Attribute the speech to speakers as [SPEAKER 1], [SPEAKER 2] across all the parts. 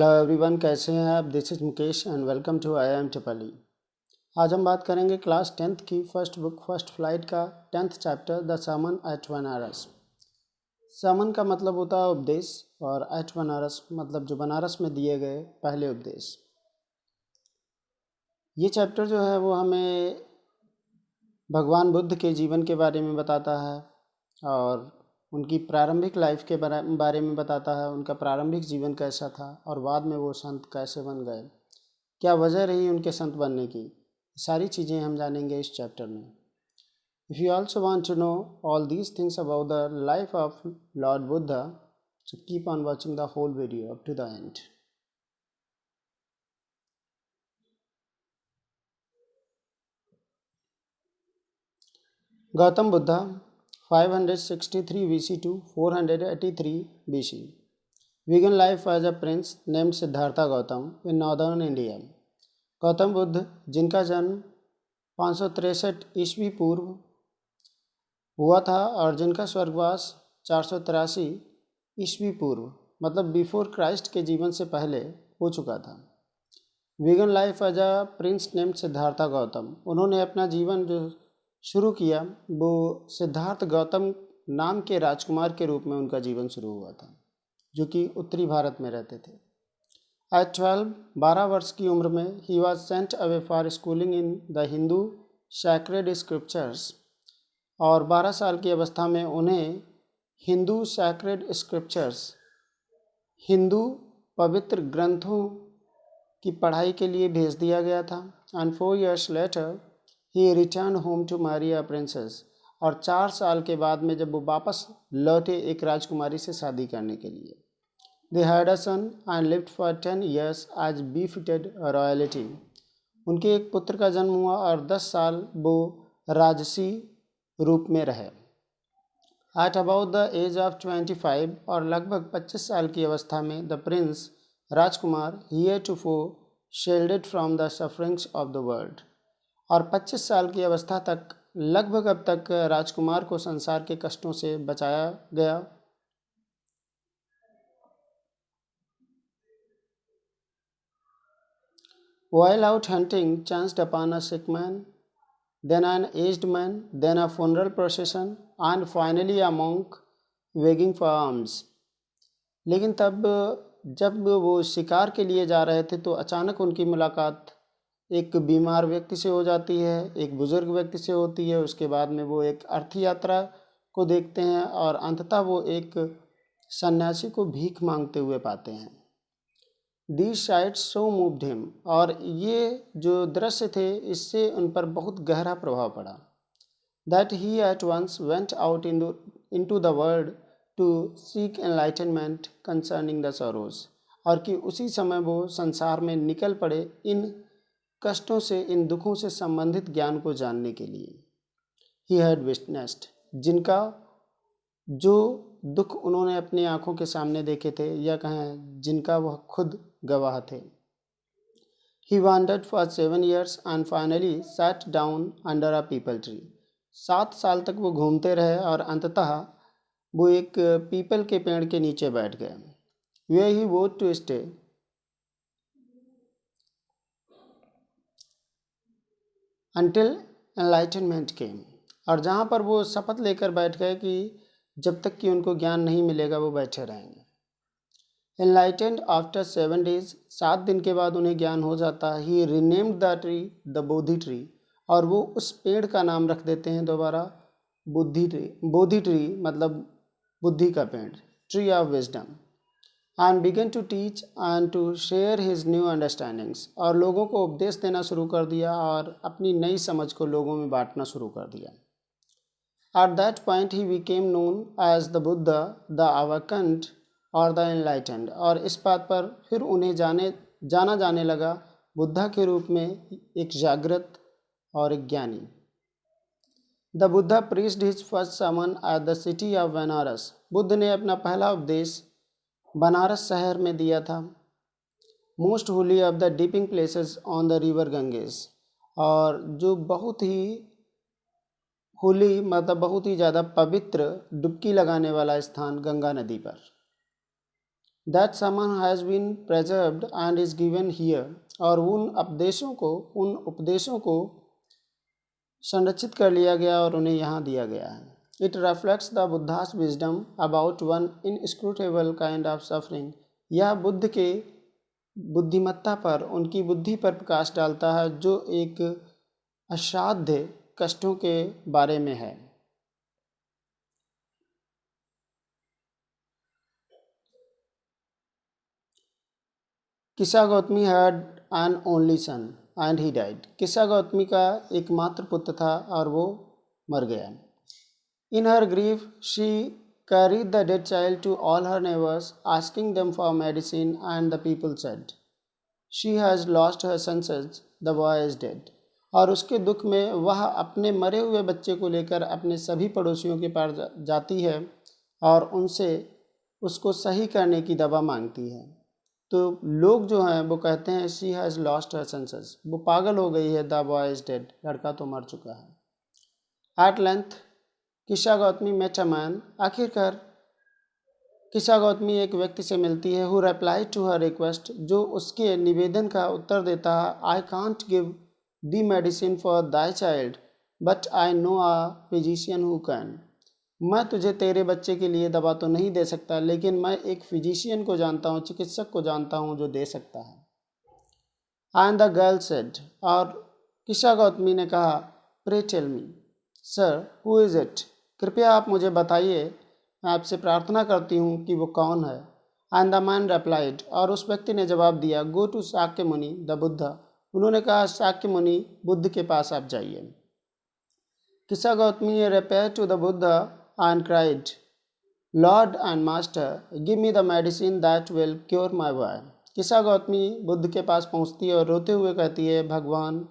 [SPEAKER 1] Hello everyone, कैसे हैं आप। This is Mukesh and welcome to IIM टिपली। आज हम बात करेंगे क्लास 10th की फर्स्ट बुक फर्स्ट फ्लाइट का 10th chapter the sermon at Benares. Sermon का मतलब होता है उपदेश और एट बनारस मतलब जो बनारस में दिए गए पहले उपदेश। ये चैप्टर जो है वो हमें भगवान बुद्ध के जीवन के बारे में बताता है और उनकी प्रारंभिक लाइफ के बारे में बताता है। उनका प्रारंभिक जीवन कैसा था और बाद में वो संत कैसे बन गए, क्या वजह रही उनके संत बनने की, सारी चीज़ें हम जानेंगे इस चैप्टर में। If you also want to know all these things about the life of Lord Buddha, so keep on watching the whole video up to the end. Gautam Buddha 563 BC to 483 BC began life as a prince named Siddhartha Gautam in northern India। Gautam Buddha जिनका जन्म 563 ईस्वी पूर्व हुआ था और जिनका स्वर्गवास 483 ईस्वी पूर्व मतलब बिफोर क्राइस्ट के जीवन से पहले हो चुका था। Began life as a prince named Siddhartha Gautam, उन्होंने अपना जीवन जो शुरू किया वो सिद्धार्थ गौतम नाम के राजकुमार के रूप में उनका जीवन शुरू हुआ था, जो कि उत्तरी भारत में रहते थे। एट 12 वर्ष की उम्र में he was sent away for schooling in the Hindu sacred scriptures, और 12 साल की अवस्था में उन्हें हिंदू सैक्रेड स्क्रिप्चर्स हिंदू पवित्र ग्रंथों की पढ़ाई के लिए भेज दिया गया था। एंड 4 years लेटर ही return home to marry a princess, और 4 साल के बाद में जब वो वापस लौटे एक राजकुमारी से शादी करने के लिए। They had a son and lived for 10 years as befitted royalty, उनके एक पुत्र का जन्म हुआ और 10 साल वो राजसी रूप में रहे। At about the age of 25, और लगभग 25 साल की अवस्था में द प्रिंस राजकुमार heretofore shielded from the sufferings of the world, और 25 साल की अवस्था तक लगभग अब तक राजकुमार को संसार के कष्टों से बचाया गया। While out hunting, chanced upon a sick man, then an aged man, then a funeral procession, and finally a monk begging for alms। लेकिन तब जब वो शिकार के लिए जा रहे थे तो अचानक उनकी मुलाकात एक बीमार व्यक्ति से हो जाती है, एक बुज़ुर्ग व्यक्ति से होती है। उसके बाद में वो एक अर्थ यात्रा को देखते हैं और अंततः वो एक सन्यासी को भीख मांगते हुए पाते हैं। These sights so moved him, और ये जो दृश्य थे इससे उन पर बहुत गहरा प्रभाव पड़ा। That he at once went out into the world to seek enlightenment concerning the sorrows, और कि उसी समय वो संसार में निकल पड़े इन कष्टों से, इन दुखों से संबंधित ज्ञान को जानने के लिए। He had witnessed, जिनका जो दुख उन्होंने अपनी आंखों के सामने देखे थे, या कहें जिनका वह खुद गवाह थे। He wandered for 7 years and finally sat down under a peepal tree। 7 साल तक वो घूमते रहे और अंततः वो एक पीपल के पेड़ के नीचे बैठ गए। Where he vowed to stay until enlightenment came, और जहाँ पर वो शपथ लेकर बैठ गए कि जब तक कि उनको ज्ञान नहीं मिलेगा वो बैठे रहेंगे। Enlightened after 7 days, 7 दिन के बाद उन्हें ज्ञान हो जाता है। He renamed the tree the Bodhi tree, और वो उस पेड़ का नाम रख देते हैं दोबारा बुद्धि ट्री। बोधि ट्री मतलब बुद्धि का पेड़, tree of wisdom. And began to teach and to share his new understandings, और लोगों को उपदेश देना शुरू कर दिया और अपनी नई समझ को लोगों में बांटना शुरू कर दिया। At that point he became known as the Buddha, the awakened और द एनलाइटेंड, और इस बात पर फिर उन्हें जाना जाने लगा बुद्धा के रूप में, एक जागृत और एक ज्ञानी। The Buddha preached his first sermon at the city of Banaras, Buddha ने अपना पहला उपदेश बनारस शहर में दिया था। Most Holi of the dipping places on the river Ganges, और जो बहुत ही होली मतलब बहुत ही ज़्यादा पवित्र डुबकी लगाने वाला स्थान गंगा नदी पर। That sermon has been preserved and is given here, और उन उपदेशों को संरक्षित कर लिया गया और उन्हें यहाँ दिया गया है। It reflects the Buddha's wisdom about one inscrutable kind of suffering, यह बुद्ध के बुद्धिमत्ता पर, उनकी बुद्धि पर प्रकाश डालता है जो एक असाध्य कष्टों के बारे में है। किस्सा Gautami had an only son and he died. किस्सा गौतमी का एकमात्र पुत्र था और वो मर गया। In her grief she carried the dead child to all her neighbors, asking them for medicine, and the people said, "She has lost her senses, the boy is dead." और उसके दुख में वह अपने मरे हुए बच्चे को लेकर अपने सभी पड़ोसियों के पास जाती है और उनसे उसको सही करने की दवा मांगती है। तो लोग जो हैं वो कहते हैं she has lost her senses, वो पागल हो गई है, द बॉय इज़ डेड, लड़का तो मर चुका है। एट लेंथ किस्सा गौतमी मेट अ मैन, आखिरकार किस्सा गौतमी एक व्यक्ति से मिलती है। Who reply to her request, जो उसके निवेदन का उत्तर देता है। I can't give the medicine for thy child but I know a physician who can. मैं तुझे तेरे बच्चे के लिए दवा तो नहीं दे सकता, लेकिन मैं एक फिजिशियन को जानता हूँ, चिकित्सक को जानता हूँ जो दे सकता है। एंड द गर्ल सेड, और किस्सा गौतमी ने कहा, pray tell me sir who is it, कृपया आप मुझे बताइए, मैं आपसे प्रार्थना करती हूँ कि वो कौन है। एंड द मैन रिप्लाइड, और उस व्यक्ति ने जवाब दिया, गो टू शाक्य मुनि द बुद्धा। उन्होंने कहा शाक्य मुनि बुद्ध के पास आप जाइए। Kisa Gautami repair to the Buddha and cried, lord and master give me the medicine that will cure my boy. Kisa Gautami Buddha के पास पहुँचती है और रोते हुए कहती है, भगवान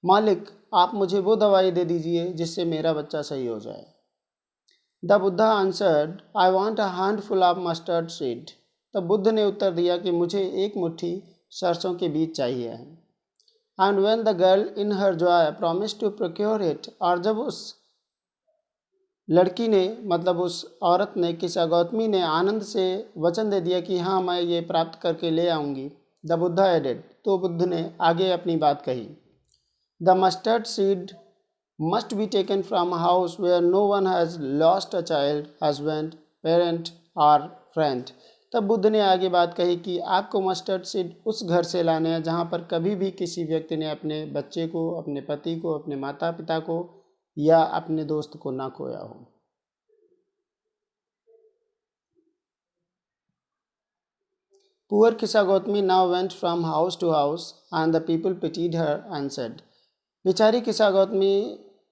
[SPEAKER 1] मालिक, आप मुझे वो दवाई दे दीजिए जिससे मेरा बच्चा सही हो जाए। The Buddha answered, I want a handful of mustard seed. तब बुद्ध ने उत्तर दिया कि मुझे एक मुट्ठी सरसों के बीज चाहिए है। And when the girl in her joy promise to procure it, और जब उस लड़की ने, मतलब उस औरत ने, किस्सा गौतमी ने आनंद से वचन दे दिया कि हाँ मैं ये प्राप्त करके ले आऊँगी। द बुद्धा एडेड, तो बुद्ध ने आगे अपनी बात कही, the mustard seed must be taken from a house where no one has lost a child, husband, parent or friend। तब बुद्ध ने आगे बात कही कि आपको मस्टर्ड सीड उस घर से लाने हैं जहाँ पर कभी भी किसी व्यक्ति ने अपने बच्चे को, अपने पति को, अपने माता पिता को या अपने दोस्त को ना खोया हो। Poor किस्सा Gautami now went from house to house and the people pitied her and said, बेचारी किस्सा गौतमी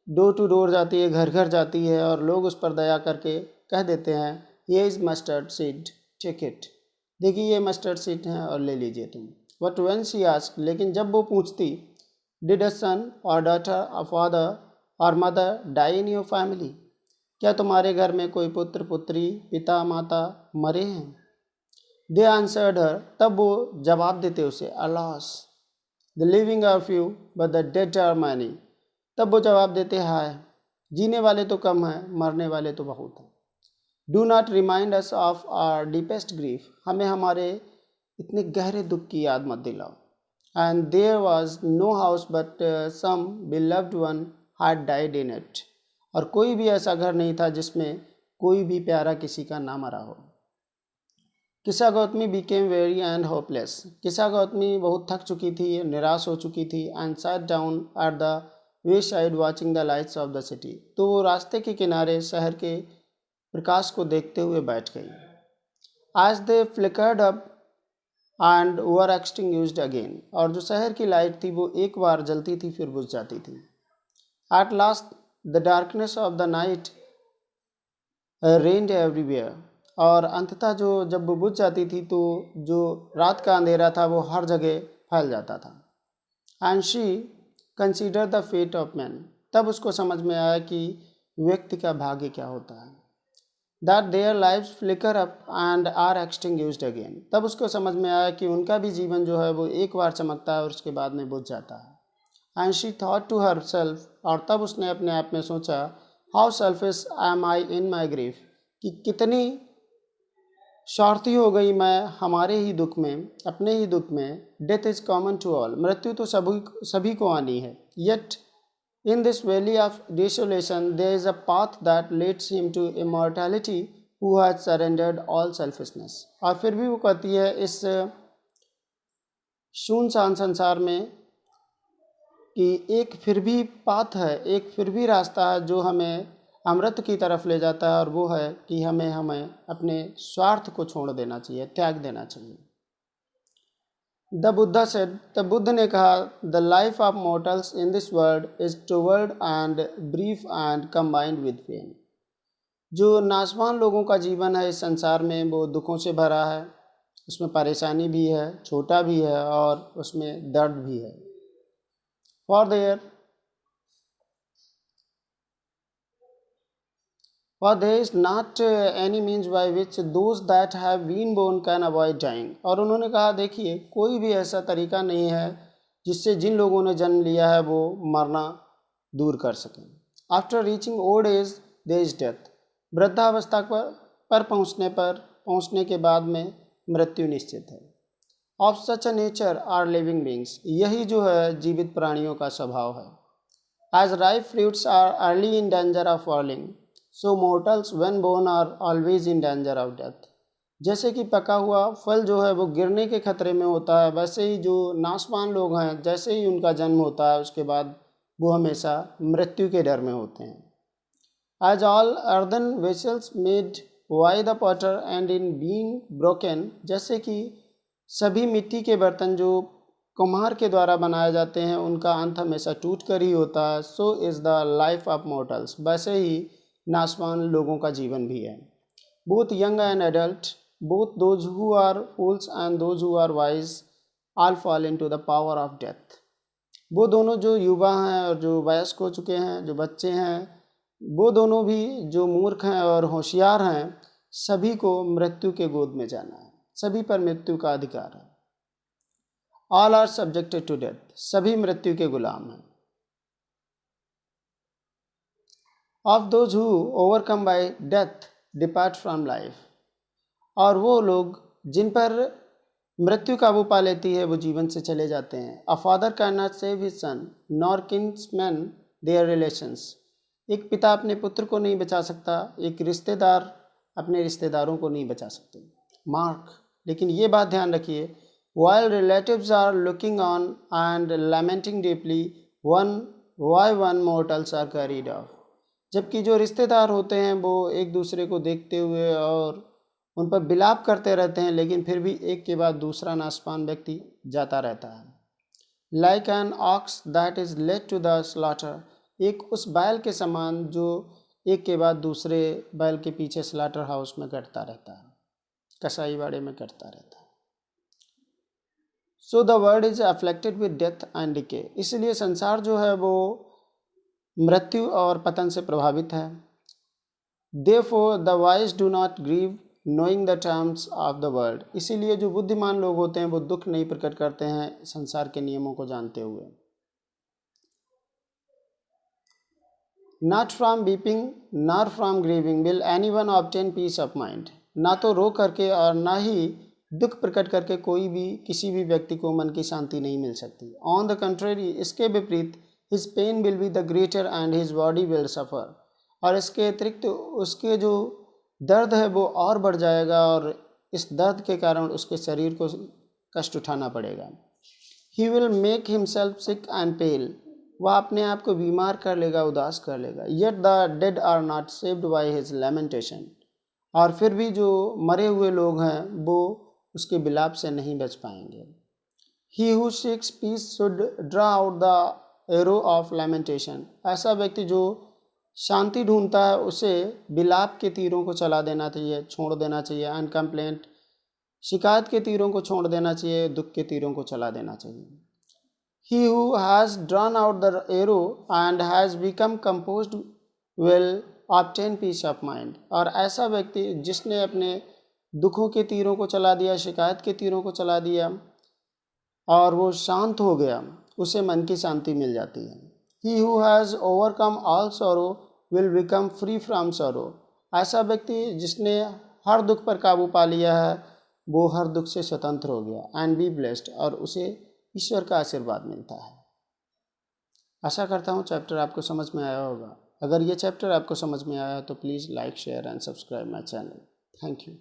[SPEAKER 1] डोर टू डोर जाती है, घर घर जाती है और लोग उस पर दया करके कह देते हैं, ये is mustard seed, take it, देखिए ये मस्टर्ड सीड है और ले लीजिए तुम। बट व्हेन शी आस्क्ड, लेकिन जब वो पूछती, डिड अ सन और डॉटर, अ फादर और mother die in your family, क्या तुम्हारे घर में कोई पुत्र पुत्री, पिता माता मरे हैं? दे आंसर्ड हर, तब वो जवाब देते उसे, alas the living are few but the dead are many. तब वो जवाब देते, हाय जीने वाले तो कम हैं, मरने वाले तो बहुत हैं। Do not remind us of our deepest grief, हमें हमारे इतने गहरे दुख की याद मत दिलाओ। And there was no house but some beloved one had died in it, और कोई भी ऐसा घर नहीं था जिसमें कोई भी प्यारा किसी का ना मरा हो। किस्सा Gautami became very and hopeless, किस्सा गौतमी बहुत थक चुकी थी, निराश हो चुकी थी। And sat down at the way side watching the lights off the city, तो वो रास्ते के किनारे शहर के प्रकाश को देखते हुए बैठ गई। आज they flickered up and were extinguished again, और जो शहर की लाइट थी वो एक बार जलती थी फिर बुझ जाती थी। At last the darkness of the night rained everywhere, और अंततः जब वो बुझ जाती थी तो जो रात का अंधेरा था वो हर जगह फैल जाता था। And she consider the fate of man, तब उसको समझ में आया कि व्यक्ति का भाग्य क्या होता है। That their lives flicker up and are extinguished again, तब उसको समझ में आया कि उनका भी जीवन जो है वो एक बार चमकता है और उसके बाद में बुझ जाता है। And she thought to herself, और तब उसने अपने आप में सोचा, how selfish am I in my grief, कि कितनी स्वार्थी हो गई मैं हमारे ही दुख में, अपने ही दुख में। Death is common to all, मृत्यु तो सभी को आनी है। Yet in this valley of desolation there is a path that leads him to immortality who has surrendered all selfishness. और फिर भी वो कहती है इस सुनसान संसार में कि एक फिर भी पाथ है, एक फिर भी रास्ता है जो हमें अमृत की तरफ ले जाता है, और वो है कि हमें अपने स्वार्थ को छोड़ देना चाहिए, त्याग देना चाहिए। The Buddha said, the Buddha ने कहा, the life of mortals in this world is troubled and brief and combined with pain. जो नासवान लोगों का जीवन है इस संसार में वो दुखों से भरा है, उसमें परेशानी भी है, छोटा भी है, और उसमें दर्द भी है। For there is not any means by which those that have been born can avoid dying। और उन्होंने कहा देखिए कोई भी ऐसा तरीका नहीं है जिससे जिन लोगों ने जन्म लिया है वो मरना दूर कर सकें। After reaching old age there is death, वृद्धावस्था पर पहुंचने के बाद में मृत्यु निश्चित है। Of such a nature are living beings, यही जो है जीवित प्राणियों का स्वभाव है। As ripe fruits are early in danger of falling, so mortals when born are always in danger of death. जैसे कि पका हुआ फल जो है वो गिरने के खतरे में होता है, वैसे ही जो नासवान लोग हैं जैसे ही उनका जन्म होता है उसके बाद वो हमेशा मृत्यु के डर में होते हैं। As all earthen vessels made by the potter end in being broken, जैसे कि सभी मिट्टी के बर्तन जो कुम्हार के द्वारा बनाए जाते हैं उनका अंत हमेशा टूट कर ही होता है। So is the life of mortals, वैसे ही नासवान लोगों का जीवन भी है। Both young and adult, both those who are fools and those who are wise, all fall into the power of death. वो दोनों जो युवा हैं और जो वयस्क हो चुके हैं, जो बच्चे हैं, वो दोनों भी जो मूर्ख हैं और होशियार हैं, सभी को मृत्यु के गोद में जाना है, सभी पर मृत्यु का अधिकार है। All are subjected to death, सभी मृत्यु के गुलाम हैं। Of those who overcome by death depart from life, और वो लोग जिन पर मृत्यु काबू पा लेती है वो जीवन से चले जाते हैं। A father can not save his son nor kinsman their relations, एक पिता अपने पुत्र को नहीं बचा सकता, एक रिश्तेदार अपने रिश्तेदारों को नहीं बचा सकते। मार्क, लेकिन ये बात ध्यान रखिए, while relatives are looking on and lamenting deeply, one mortals are carried off, जबकि जो रिश्तेदार होते हैं वो एक दूसरे को देखते हुए और उन पर विलाप करते रहते हैं, लेकिन फिर भी एक के बाद दूसरा नासवान व्यक्ति जाता रहता है। Like an ox that is led to the slaughter, एक उस बैल के समान जो एक के बाद दूसरे बैल के पीछे स्लॉटर हाउस में कटता रहता है, कसाईवाड़े में कटता रहता है। So the world is afflicted with death and decay, इसलिए संसार जो है वो मृत्यु और पतन से प्रभावित है। Therefore the wise do not grieve knowing the terms of the world, इसीलिए जो बुद्धिमान लोग होते हैं वो दुख नहीं प्रकट करते हैं संसार के नियमों को जानते हुए। Not from weeping nor from grieving will anyone obtain peace of mind, ना तो रो करके और ना ही दुख प्रकट करके कोई भी किसी भी व्यक्ति को मन की शांति नहीं मिल सकती। ऑन द कंट्रेरी, इसके विपरीत, his pain will be the greater and his body will suffer, और इसके अतिरिक्त उसके जो दर्द है वो और बढ़ जाएगा और इस दर्द के कारण उसके शरीर को कष्ट उठाना पड़ेगा। He will make himself sick and pale, वह अपने आप को बीमार कर लेगा, उदास कर लेगा। Yet the dead are not saved by his lamentation, और फिर भी जो मरे हुए लोग हैं वो उसके विलाप से नहीं बच पाएंगे। He who seeks peace should draw out the arrow of lamentation, ऐसा व्यक्ति जो शांति ढूंढता है उसे विलाप के तीरों को चला देना चाहिए, छोड़ देना चाहिए। एंड कंप्लेंट, शिकायत के तीरों को छोड़ देना चाहिए, दुख के तीरों को चला देना चाहिए। He who has drawn out the arrow and has become composed will obtain peace of mind, और ऐसा व्यक्ति जिसने अपने दुखों के तीरों को चला दिया, शिकायत के तीरों को चला दिया और वो शांत हो गया, उसे मन की शांति मिल जाती है। ही who has overcome all sorrow will become free from sorrow, ऐसा व्यक्ति जिसने हर दुख पर काबू पा लिया है, वो हर दुख से स्वतंत्र हो गया। एंड बी ब्लेस्ड, और उसे ईश्वर का आशीर्वाद मिलता है। आशा करता हूँ चैप्टर आपको समझ में आया होगा। अगर ये चैप्टर आपको समझ में आया तो please like, share and subscribe my channel. Thank you.